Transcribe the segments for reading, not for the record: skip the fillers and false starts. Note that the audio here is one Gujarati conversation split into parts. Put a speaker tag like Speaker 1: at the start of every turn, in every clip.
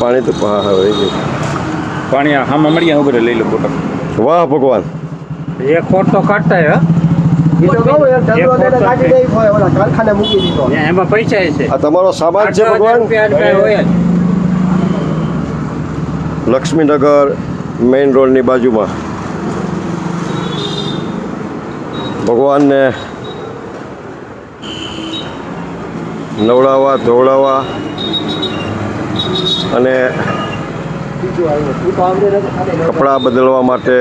Speaker 1: પાણી તો હા હા વહી ગયું.
Speaker 2: પાણી હા મળીએ ઉભરે લઈ લો ફોટો.
Speaker 1: વાહ ભગવાન.
Speaker 2: એક ફોટ તો કાઢતા હે એમાં પૈસા છે.
Speaker 1: આ તમારો સામાન છે ભગવાન. લક્ષ્મીનગર મેઇન રોડની બાજુમાં ભગવાનને નવડાવવા ધોવડાવવા અને કપડાં બદલવા માટે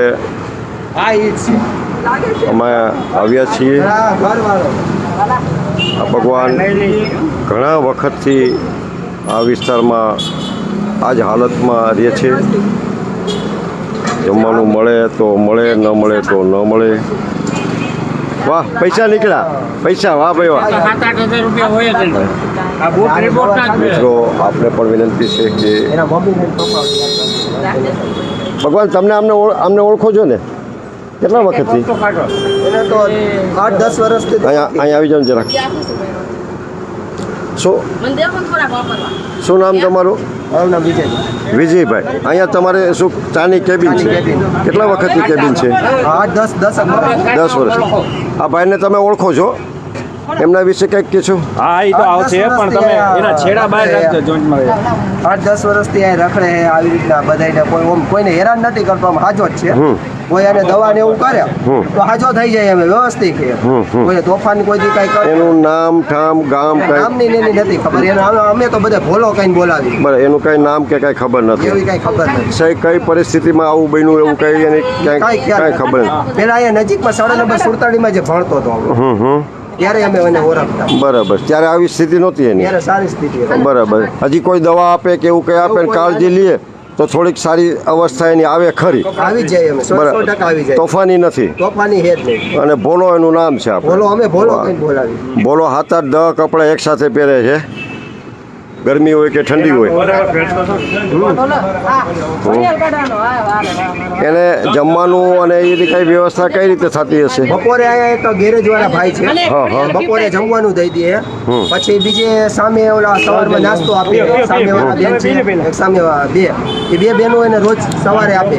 Speaker 1: અમે આવ્યા છીએ. આ ભગવાન ઘણા વખતથી આ વિસ્તારમાં આ જ હાલતમાં રહે છે. જમવાનું મળે તો મળે, ન મળે તો ન મળે. વાહ પૈસા નીકળ્યા, પૈસા વાહ ભાઈ વાહ. મિત્રો આપણે પણ વિનંતી છે કે ભગવાન તમને અમને ઓળખો છો ને? કેટલા વખતથી? અહીંયા આવી જાવ જરાક. શું નામ તમારું? વિજયભાઈ. અહીંયા તમારે શું ચાની કેબિન છે? કેટલા વખતની કેબિન છે? 10 વર્ષ. આ ભાઈને તમે ઓળખો છો? એમના વિશે કંઈક કહેશો?
Speaker 2: હા એ તો આવશે પણ તમે એના છેડા બહાર રાખજો જોઈન્ટમાં.
Speaker 3: 8-10 વર્ષથી અહીં રખડે છે આવી રીતના બધાને. કોઈને હેરાન નથી કરતો, આમ હાજો જ છે. કોઈ એને દવા ને એવું કરે તો હાજો થઈ જાય. અમે વ્યવસ્થિત છે. કોઈ તોફાન કોઈ દી કઈ કરે.
Speaker 1: એનું નામ ઠામ ગામ
Speaker 3: નામની એની નથી ખબર. એને અમે તો બધા ભોલો કઈ બોલાવી.
Speaker 1: બરાબર. એનું કઈ નામ કે કઈ ખબર નથી.
Speaker 3: એવી કઈ ખબર નથી.
Speaker 1: સહી કઈ પરિસ્થિતિમાં આવું બન્યું એવું કઈ એની કઈ ખબર નથી.
Speaker 3: પેલા અહીંયા નજીકમાં 47 જે ભણતો હતો ત્યારે અમે એને ઓળખતા.
Speaker 1: બરાબર. ત્યારે આવી સ્થિતિ નહોતી એની.
Speaker 3: ત્યારે સારી સ્થિતિ હતી.
Speaker 1: બરાબર. હજી કોઈ દવા આપે કે એવું કઈ આપે કાળજી લઈએ તો થોડીક સારી અવસ્થા એની આવે ખરી.
Speaker 3: આવી જાય અમે 100% આવી જાય.
Speaker 1: તોફાની નથી.
Speaker 3: તોફાની હે જ નહીં.
Speaker 1: અને ભોલો એનું નામ છે.
Speaker 3: ભોલો અમે ભોલો કઈ બોલાવી.
Speaker 1: ભોલો 7-8-10 કપડાં એક સાથે પહેરે છે, ગરમી હોય કે ઠંડી હોય. એને જમવાનું અને એ કઈ વ્યવસ્થા કઈ રીતે થતી હશે?
Speaker 3: બપોરે અહીંયા એક ગેરેજ વાળા ભાઈ છે. બપોરે જમવાનું દઈ દે. પછી બીજે સામે ઓલા સવારમાં નાસ્તો આપે. સામે વાળા બેન છે, એક સામે બે. એ બે બહેનો એને રોજ સવારે આપે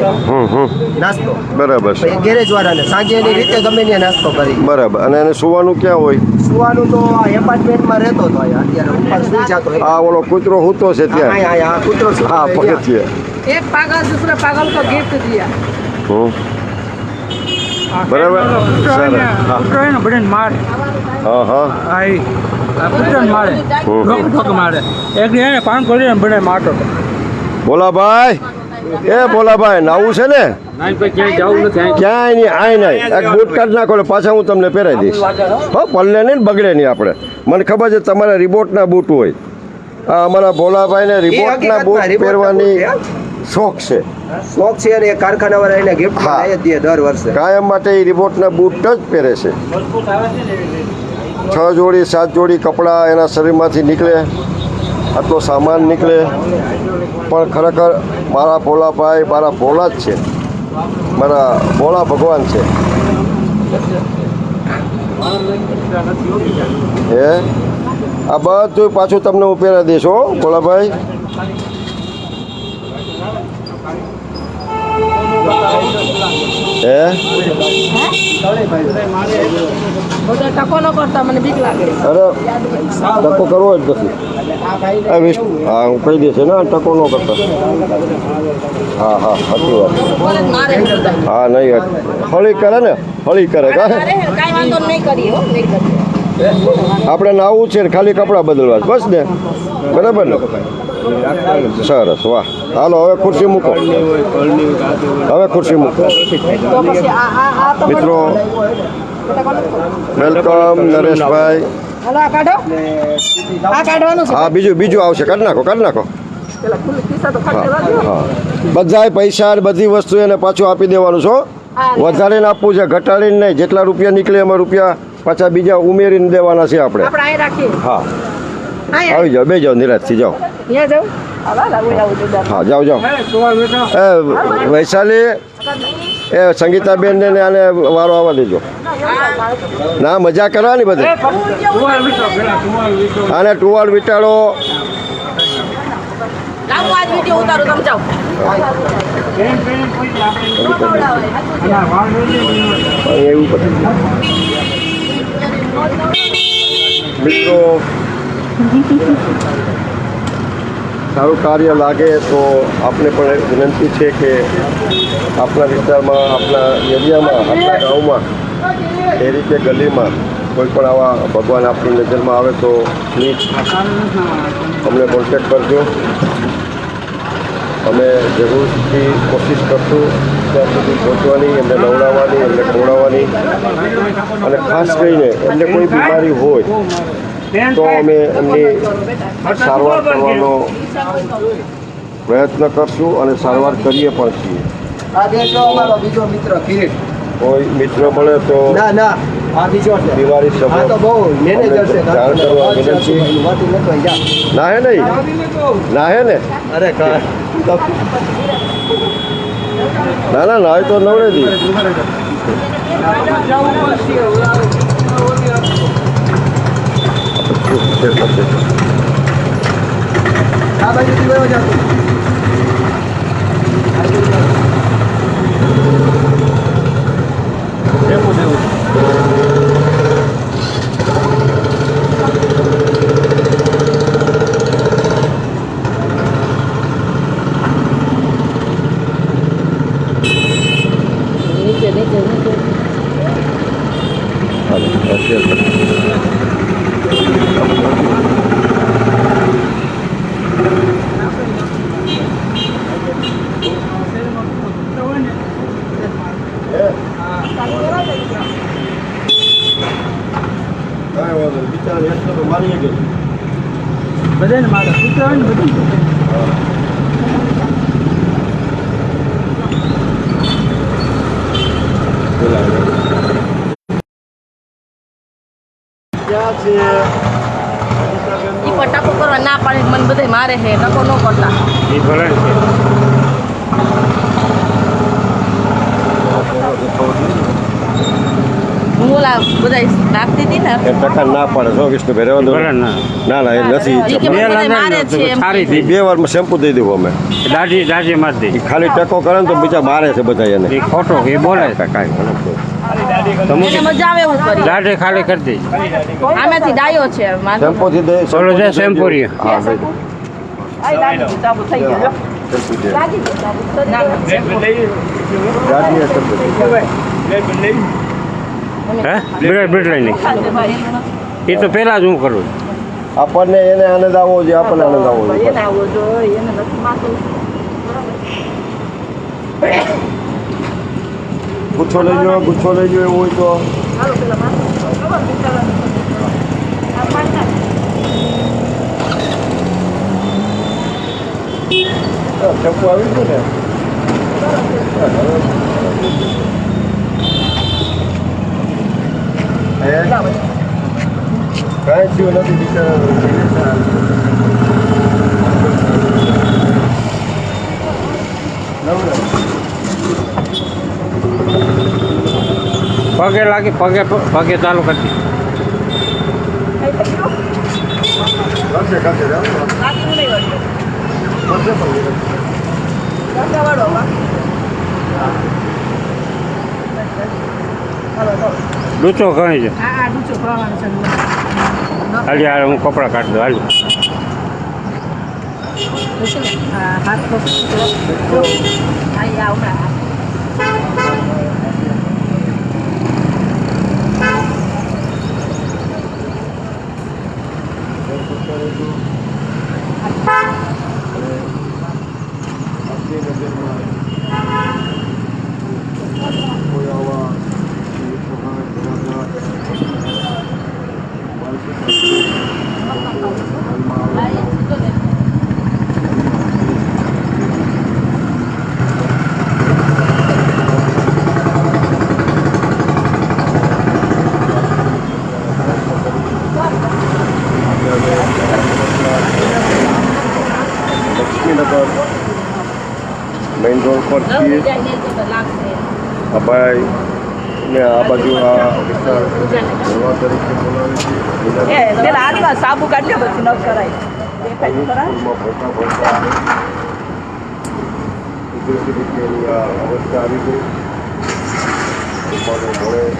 Speaker 3: નાસ્તો.
Speaker 1: બરાબર છે.
Speaker 3: એક ગેરેજ વાળાને સાંજે એની રીતે ગમે ત્યાં નાસ્તો કરી.
Speaker 1: બરાબર. અને એને સુવાનું ક્યાં હોય?
Speaker 3: સુવાનું તો આ એપાર્ટમેન્ટમાં રહેતો હતો. અત્યારે ઉપર સુઈ જતો.
Speaker 1: આ ઓલો કૂતરો હૂતો છે ત્યાં.
Speaker 3: આ કૂતરો
Speaker 1: હા પગથિયે.
Speaker 4: एक पागल दूसरे पागल को गिफ्ट दिया।
Speaker 1: બરાબર.
Speaker 2: ઉતરાયણ બધાને મારે.
Speaker 1: હા હા.
Speaker 2: આઈ ઉતરાયણ મારે. ઠોક મારે. એક એને પાન કરીને બધાને મારતો.
Speaker 1: ભોલાભાઈ, એ ભોલાભાઈ નાવું છે ને? ક્યાંય નહીં, આય નહીં. એક બૂટ કાઢ નાખો એટલે પાછા હું તમને પહેરાવી દઈશ. હા પલ્લે નહીં ને બગડે નહીં. આપણે મને ખબર છે તમારા રિબોટના બૂટ હોય. આ અમારા ભોલાભાઈને રિબોટના બૂટ પહેરવાની શોખ છે.
Speaker 3: શોખ છે અને કારખાના વાળા એને ગિફ્ટ આપી દે દર વર્ષે.
Speaker 1: કાયમ માટે એ રિબોટના બૂટ જ પહેરે છે. 6 જોડી 7 જોડી કપડાં એના શરીરમાંથી નીકળે, આટલો સામાન નીકળે. પણ ખરેખર મારા ભોલાભાઈ મારા ભોલા જ છે, મારા ભોળા ભગવાન છે. હે આ બધું પાછું તમને હું પહેરાવી દઈશ હો ભોલાભાઈ. હે
Speaker 4: બધા ટકો ન કરતા મને બીક લાગે.
Speaker 1: અરે ટકો કરવો જ નથી. હા હું કહી દઈશ ને ટકો ન કરતા. હા હા સાચી વાત. હા નહીં હળી કરે ને, હળી કરે
Speaker 4: કાંઈ વાંધો નહીં કરીએ હો, નહીં કરીએ.
Speaker 1: આપણે નાવું છે ને ખાલી કપડાં બદલવા બસ ને. બરાબર ને? સરસ વાહ. હાલો હવે ખુરશી મૂકો. હવે ખુરશી મૂકો.
Speaker 4: તો પછી આ તો
Speaker 1: મિત્રો વેલકમ નરેશભાઈ.
Speaker 4: હાલો આ કાઢો. આ કાઢવાનું છે.
Speaker 1: હા બીજું આવશે. કાઢી નાખો કાઢી નાખો.
Speaker 4: પેલા ખિસ્સા તો ખાલી
Speaker 1: હા
Speaker 4: કરવા દો.
Speaker 1: હા. બધાય પૈસા ને બધી વસ્તુ એને પાછું આપી દેવાનું છો. વધારીને આપવું છે, ઘટાડીને નહીં. જેટલા રૂપિયા નીકળે એમાં રૂપિયા પાછા બીજા ઉમેરીને દેવાના છે આપણે.
Speaker 4: આપણે અહીં રાખીએ.
Speaker 1: હા
Speaker 4: અહીં
Speaker 1: આવી જાઓ, બે જાઓ નિરાશથી જાઓ.
Speaker 4: ત્યાં જાઉં.
Speaker 1: હા જાઓ જાઓ. એ વૈશાલી એ સંગીતાબેન ને આને વારો આવવા દેજો. ના મજા કરવાની બધી. આને ટુવાલ વિટાળો.
Speaker 4: વિડીયો ઉતારો તમે જાઓ
Speaker 1: અહીં એવું પતી ગયું. મિત્રો સારું કાર્ય લાગે તો આપને પણ વિનંતી છે કે આપણા વિસ્તારમાં, આપણા એરિયામાં, આપણા ગામમાં, શેરી કે ગલીમાં કોઈ પણ આવા ભગવાન આપણી નજરમાં આવે તો પ્લીઝ અમને કોન્ટેક્ટ કરજો. અમે જરૂરથી કોશિશ કરશું ત્યાં સુધી પહોંચવાની, એમને નવડાવવાની, એમને ખવડાવવાની, અને ખાસ કરીને એમને કોઈ બીમારી હોય તો અમે એમની સારવાર કરવાનો પ્રયત્ન કરશું અને સારવાર કરીએ પણ છીએ.
Speaker 3: આ દેજો અમારો બીજો મિત્ર કિરીટ.
Speaker 1: કોઈ મિત્ર મળે તો
Speaker 3: ના આ બીજો છે.
Speaker 1: બીમારી
Speaker 3: આ તો બહુ મેનેજર છે.
Speaker 1: જાણ કરવા વિનંતી. ના હે નહીં, ના હે ને,
Speaker 3: અરે કા
Speaker 1: ના ના ના તો નવડે દી.
Speaker 3: આ બાજુથી વયો જાતો.
Speaker 2: બધાને મારે કૂતરા હોય ને બધું
Speaker 4: ઈ પણ ટકો કરવા ના પાડે મને બધે મારે છે ટકો ન કરતા
Speaker 2: એ ભલે છે.
Speaker 4: હું ઓલા બધા નાખતી હતી ને
Speaker 1: એ ટકા ના પાડે છો વિષ્ણુભાઈ રહેવા દો.
Speaker 2: ભલે ના
Speaker 1: ના ના એ નથી.
Speaker 4: ઈ કે મને બધા મારે છે એમ
Speaker 2: સારી
Speaker 1: એ
Speaker 2: થઈ
Speaker 1: 2 વારમાં શેમ્પુ દઈ દેવું અમે.
Speaker 2: દાઢી મારી દે
Speaker 1: એ ખાલી ટકો કરે ને તો બીજા મારે છે બધા એને.
Speaker 2: એ ખોટો એ બોલે કાંઈ
Speaker 4: એને મજા આવે એવું કરી
Speaker 2: દાઢી ખાલી કરી દે.
Speaker 4: આમાંથી ડાયો છે માથું.
Speaker 1: શેમ્પુથી દે.
Speaker 2: ઓલો જે શેમ્પુ રહ્યો.
Speaker 1: હા દઈ દે.
Speaker 4: આય લાગી ગયું, સાબુ થઈ ગયો
Speaker 1: શેમ્પુ દે.
Speaker 4: લાગી ગયું સાબુ. ના ના
Speaker 1: ગાડી એ શેમ્પુ દે.
Speaker 2: હે બ્રેડ લઈને એ તો પહેલાં જ હું કરું.
Speaker 1: આપણને એને આનંદ આવવો જોઈએ, આપણને આનંદ આવવો
Speaker 4: એને
Speaker 1: જોઈએ.
Speaker 4: આવો જોઈએ એને નથી માથું
Speaker 1: ગુચ્છો લઈ લો, ગુચ્છો લઈ લો એવું હોય તો.
Speaker 4: હાલો પેલા માથું ખબર બિચારાને. આ પાણી નાખ.
Speaker 1: શેમ્પુ આવી ગયું ને. કાંઈ થયું નથી બિચારા.
Speaker 2: પગે લાગી પગે ચાલુ કરી દે.
Speaker 1: કરશે કરશે
Speaker 4: બાકી નહીં વળતો.
Speaker 1: કરશે પણ
Speaker 4: ગાંડા વાળો
Speaker 2: ડૂચો ઘણી છે.
Speaker 4: આ ડૂચો ભરવાનો છે
Speaker 2: હાલી હાલ હું કપડાં કાઢી દઉં હાલી.
Speaker 4: હાથ પકડી આઈ આવડા
Speaker 1: લક્ષ્મીનગર મેઇન રોડ પર છીએ. આ ભાઈ ને આ બાજુ આ વિસ્તાર ગોવા તરીકે બોલાવે છે.
Speaker 4: પેલા હાથમાં સાબુ કાઢી લે પછી ન કરાય દેખાય તો ખરા
Speaker 1: સ્કૂલમાં ભણતા ભણતા કુદરતી રીતે એની આ અવસ્થા આવી ગઈ. ઉપાડો મળે ન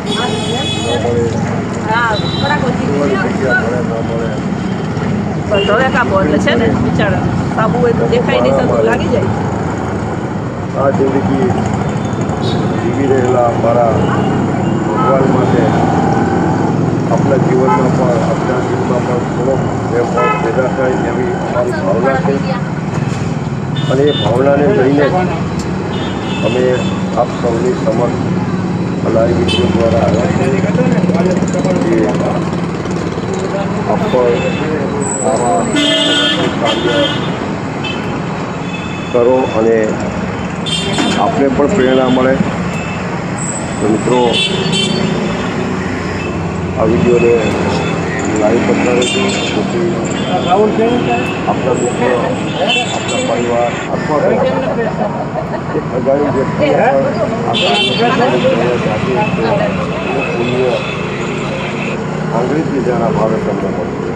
Speaker 1: મળે,
Speaker 4: હા થોડાક ઓછી
Speaker 1: સુવાની જગ્યા મળે ન મળે.
Speaker 4: બસ હવે કાં બોલ છે ને બિચારા સાબુ હોય તો દેખાય નહીં તો લાગી જાય.
Speaker 1: આ જિંદગી જીવી રહેલા મારા ભગવાન માટે આપણા જીવનમાં પણ આપણા જીવનમાં પણ થોડોક ફેરફાર પેદા થાય એવી અમારી ભાવના છે. અને એ ભાવનાને લઈને અમે આપ સૌની સમક્ષ લાઈવ વિડીયો દ્વારા આવ્યા છે. આપ પણ આવા કાર્ય કરો અને આપને પણ પ્રેરણા મળે. તો મિત્રો આ વિડીયોને લાઈવ કરતા રહેજો. પછી આપણા મિત્રો આપણા પરિવાર અથવા તો એક અજાણી વ્યક્તિ પુણ્ય આંગળીથી જેના ભાવે તમને મળશે.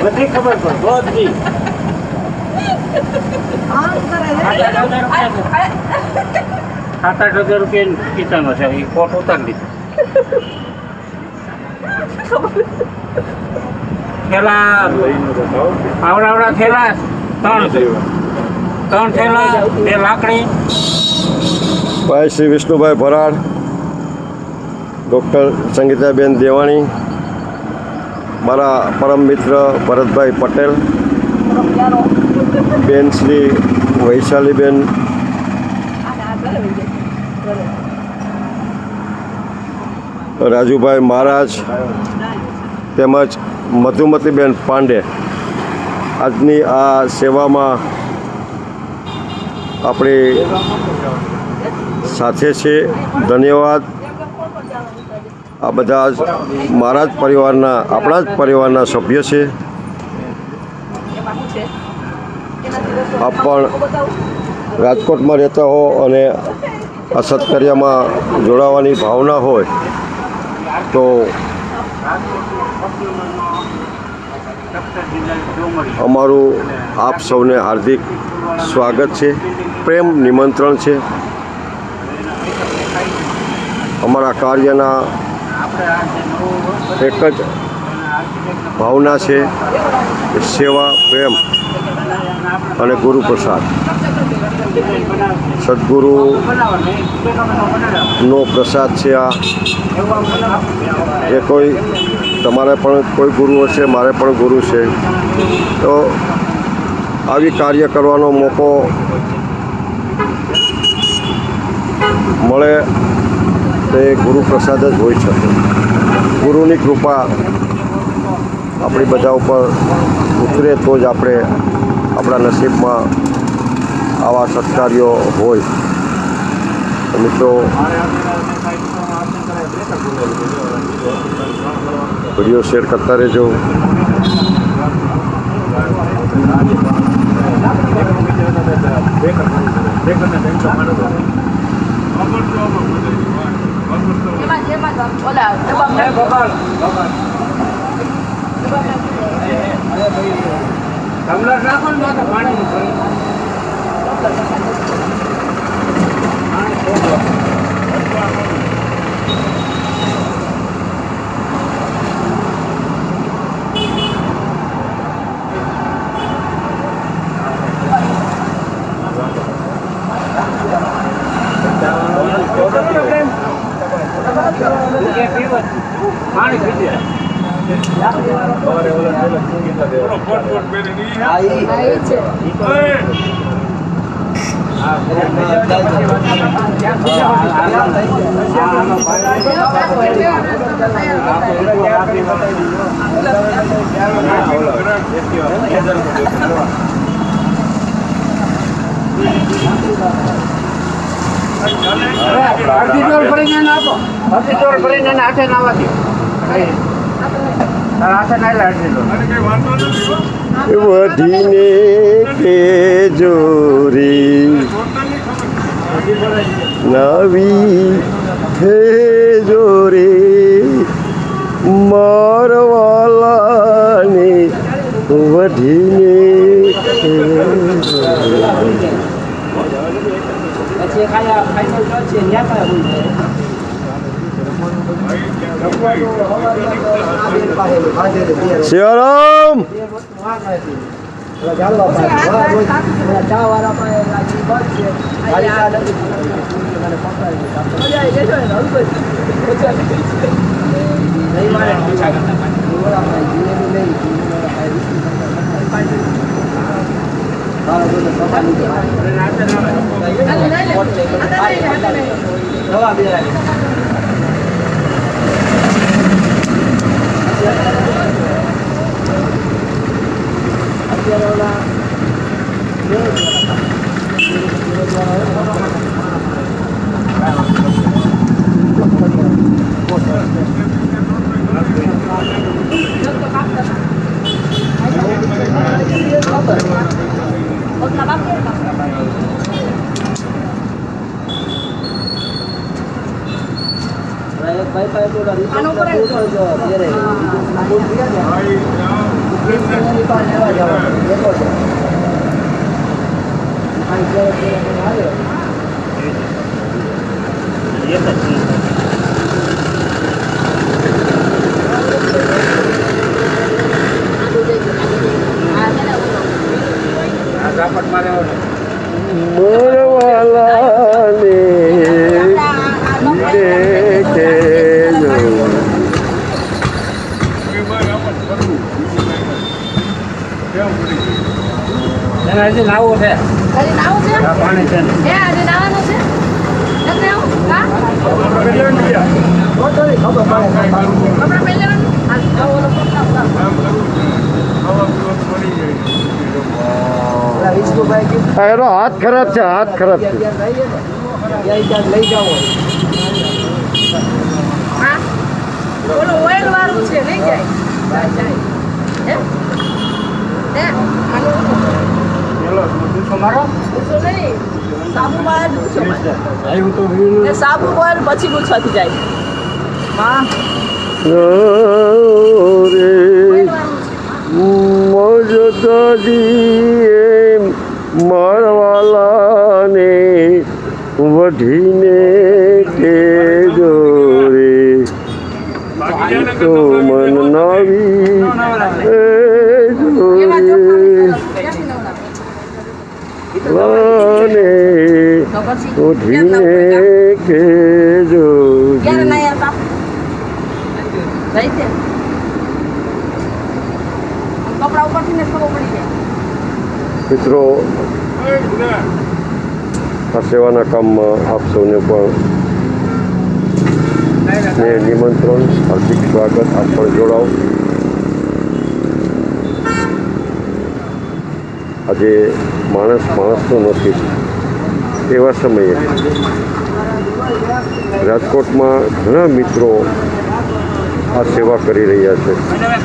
Speaker 2: બધી ખબર પડે બધી ₹7,000 કિચન છે એ કોટ ઉતારી દીધો. થેલા આવડા થેલા ત્રણ થેલા 2 લાકડી.
Speaker 1: ભાઈ શ્રી વિષ્ણુભાઈ ભરાડ, ડૉક્ટર સંગીતાબેન દેવાણી, મારા પરમ મિત્ર ભરતભાઈ પટેલ, બેન શ્રી વૈશાલીબેન, રાજુભાઈ મહારાજ તેમજ મધુમતીબેન પાંડે આજની આ સેવામાં આપણી સાથે છે. ધન્યવાદ. આ બધા જ મારા જ પરિવારના આપણા જ પરિવારના સભ્ય છે. આપ પણ રાજકોટમાં રહેતા હો અને આ સત્કાર્યમાં જોડાવાની ભાવના હોય તો અમારું આપ સૌને હાર્દિક સ્વાગત છે, પ્રેમ નિમંત્રણ છે. અમારા કાર્યના એક જ ભાવના છે, સેવા, પ્રેમ અને ગુરુ પ્રસાદ. સદગુરુનો પ્રસાદ છે આ. એ કોઈ તમારે પણ કોઈ ગુરુ હશે, મારે પણ ગુરુ છે. તો આવી કાર્ય કરવાનો મોકો મળે તે ગુરુ પ્રસાદ જ હોઈ શકે. ગુરુની કૃપા આપણી બધા ઉપર ઉતરે તો જ આપણે આપણા નસીબમાં આવા સત્કાર્યો હોય. મિત્રો વિડીયો શેર કરતા રહેજો.
Speaker 2: પાણી પીજે અડધી ચોર ભરીને આપો, અડધી ચોર ભરીને હાથે નાવા દો.
Speaker 1: વઢીને કેજો રે નવી કેજો રે મારવાલાને વઢીને શિવરામ મોરવાલાને
Speaker 2: હજી નાવું છે
Speaker 5: હજી નાવું છે?
Speaker 2: પાણી છે ને
Speaker 5: હે, હજી નાવાનું છે? નથી આવું? હા? કપડાં પહેરી લેવાનું? હા, તો ઓલો કપડાં
Speaker 1: એનો હાથ ખરાબ છે, હાથ ખરાબ છે.
Speaker 3: લઈ જાઓ
Speaker 5: હા? ઓલો ઓઇલ વાળું છે, લઈ જાય. જાય. હે? હે?
Speaker 2: મારો
Speaker 4: ગુસ્સો નહીં. સાબુ બહાર ગુસ્સો મારે.
Speaker 2: આવ્યું તો
Speaker 4: ને સાબુ બહાર પછી ગુસ્સો થઈ જાય. માં
Speaker 1: રે મોજદાદી મારવાલાને વઢીને કેજો રે તો મન નાવી કેજો
Speaker 5: એમાં
Speaker 1: રે
Speaker 5: ક્યાંથી નવરા?
Speaker 1: વાને
Speaker 5: તો પછી
Speaker 1: વઢીને કેજો
Speaker 5: ક્યારે
Speaker 1: રે
Speaker 5: નાયા હતા? જઈ છે. કપડા ઉપરથી ને ખબર પડી જાય.
Speaker 1: મિત્રો આ સેવાના કામમાં આપ સૌને પણ સ્નેહ નિમંત્રણ, હાર્દિક સ્વાગત. આપ પણ જોડાઓ. આજે માણસ માણસનો નથી એવા સમયે રાજકોટમાં ઘણા મિત્રો આ સેવા કરી રહ્યા છે.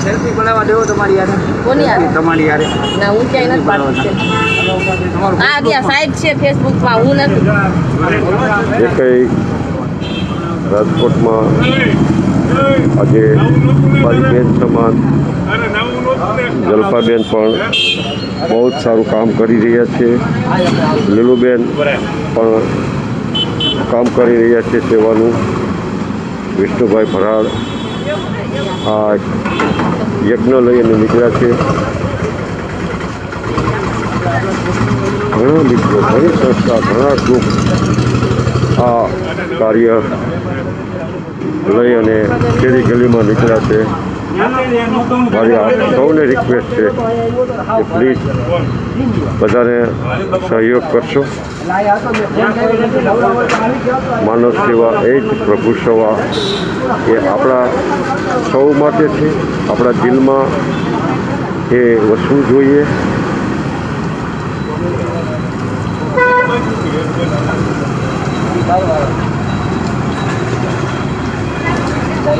Speaker 2: સેલ્ફી બનાવવા દેવો તમારી યારે
Speaker 5: કોની આવે?
Speaker 2: તમારી યારે
Speaker 5: ના, હું ક્યાંય નથી પાડતી છે. હા, ત્યાં સાહેબ છે ફેસબુકમાં, હું નથી.
Speaker 1: જે કંઈ રાજકોટમાં આજે મારી બેન સમાન જલપાબેન પણ બહુ જ સારું કામ કરી રહ્યા છે. લીલુબેન પણ કામ કરી રહ્યા છે સેવાનું. વિષ્ણુભાઈ ભરાડ આ યજ્ઞ લઈને નીકળ્યા છે. ઘણા મિત્રો, ઘણી સંસ્થા, ઘણા ગ્રુપ આ કાર્ય લઈ અને શેરી ગલીમાં નીકળ્યા છે. મારી આપ સૌને રિક્વેસ્ટ છે કે પ્લીઝ બધાને સહયોગ કરશો. માનવ સેવા એ જ પ્રભુ સેવા એ આપણા સૌ માટે છે. આપણા દિલમાં એ વસવું જોઈએ.
Speaker 5: અને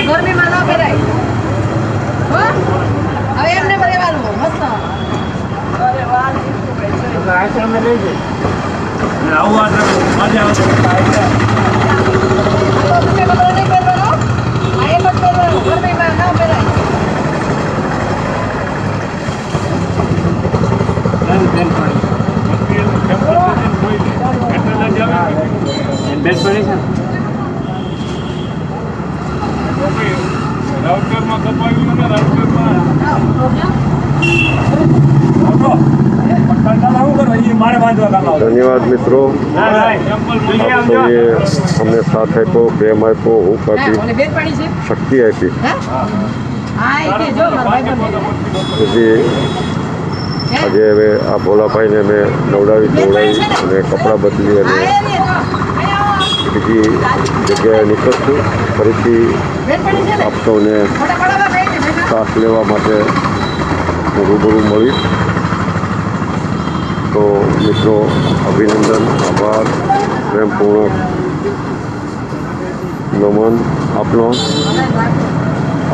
Speaker 5: ગરમીમાં ન પહેરાય હો હવે એમને રહેવાનું મસ્ત તમે કપડાં નહીં પહેરવાનો આ એમ જ પહેરવાનું ગરમીમાં ન પહેરાય
Speaker 1: ધન્યવાદ મિત્રો, આપ સૌએ અમને સાથ આપ્યો, પ્રેમ આપ્યો, હૂંફ આપી,
Speaker 5: ઓલે બેન પાણી છે
Speaker 1: શક્તિ આપી.
Speaker 5: હા એ કે જો મારા ભાઈ
Speaker 1: તેથી આજે હવે આ ભોલાભાઈને મેં નવડાવી ધોવડાવી અને કપડાં બદલી અને બીજી જગ્યાએ નીકળશું. ફરીથી આપ સૌને શ્વાસ લેવા માટે હું રૂબરૂ મળીશ. તો મિત્રો, અભિનંદન, આભાર, પ્રેમપૂર્વક નમન આપનો.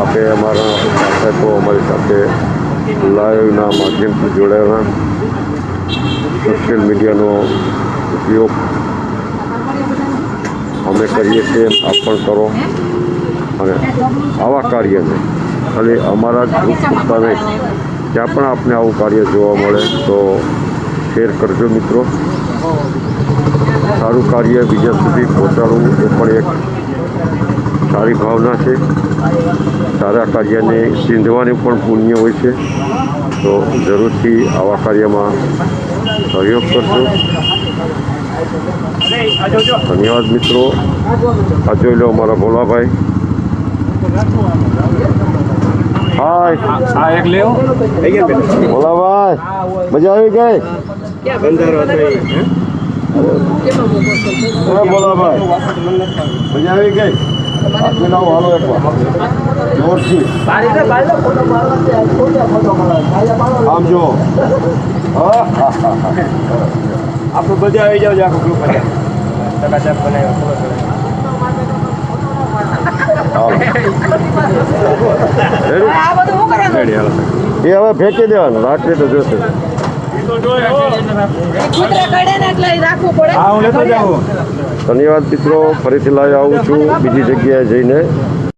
Speaker 1: આપે અમારા સાથે તો અમારી સાથે લાઈવના માધ્યમથી જોડાયેલા, સોશિયલ મીડિયાનો ઉપયોગ અમે કરીએ છીએ, આપ પણ કરો. અને આવા કાર્યને ખાલી અમારા જ ગ્રુપ પૂરતા નહીં, જ્યાં પણ આપને આવું કાર્ય જોવા મળે તો શેર કરજો મિત્રો. સારું કાર્ય બીજા સુધી પહોંચાડવું એ પણ એક સારી ભાવના છે. સારા કાર્યને ચીંધવાની પણ પુણ્ય હોય છે. તો જરૂરથી આવા કાર્યમાં સહયોગ કરજો. ધન્યવાદ મિત્રો. આ જોઈ લો અમારા ભોલાભાઈ. હાય,
Speaker 2: આ એક લેવો
Speaker 1: ભોલાભાઈ, મજા આવી ગઈ? ભોલાભાઈ, મજા આવી ગઈ? આપને લાવો, હાલો એકવાર જોરથી આમ જો. હા,
Speaker 2: આપણે બધે આવી જાવ આખું ગ્રુપ ચકાચક બનાવ્યો.
Speaker 5: આ બધું શું કરવાનું
Speaker 1: એ હવે ફેંકી દેવાનું, રાત્રે તો જોશે.
Speaker 5: કૂતરા કાઢે ને એટલે રાખવું પડે
Speaker 2: હા, હું લેતો જાઉં.
Speaker 1: ધન્યવાદ મિત્રો. ફરીથી લાવી આવું છું બીજી જગ્યાએ જઈને.